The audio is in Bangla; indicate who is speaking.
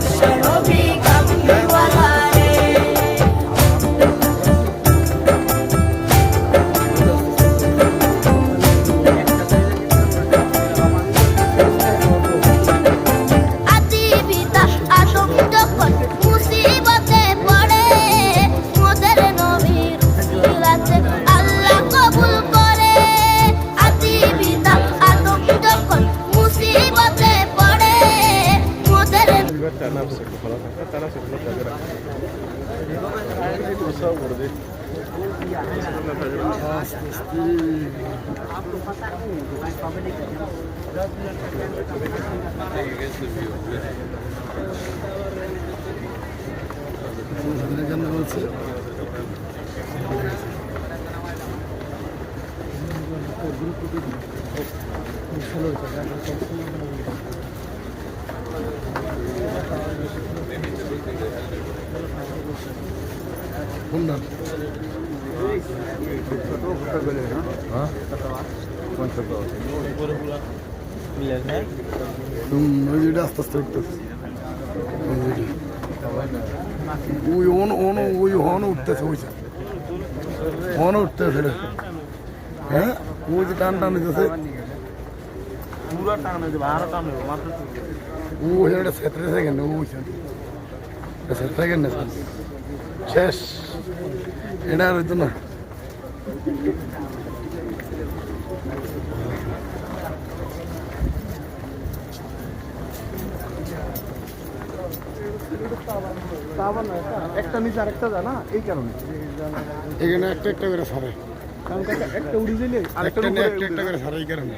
Speaker 1: বিশ্বনবী কামলিওয়ালা রে। আদি পিতা আদম যখন মুসিবতে পড়ে, মোদের নবীর উসিলাতে আল্লাহ কবুল করে। আদি পিতা আদম যখন মুসিবতে পড়ে, মোদের
Speaker 2: আস্তে আস্তে উঠতেছে ওই হন উঠতেছে ওই হন উঠতেছে হ্যাঁ ওই যে টান টান দিতেছে ও এটা সেতরে সেকেন্ড ওই সেকেন্ড শেষ এটা আর হইতো না
Speaker 3: একটা নিচে আরেকটা জানা এই কারণে
Speaker 2: এখানে একটা একটা করে সারে
Speaker 3: একটা উড়ে গেলে
Speaker 2: একটা একটা করে সারে এই কারণে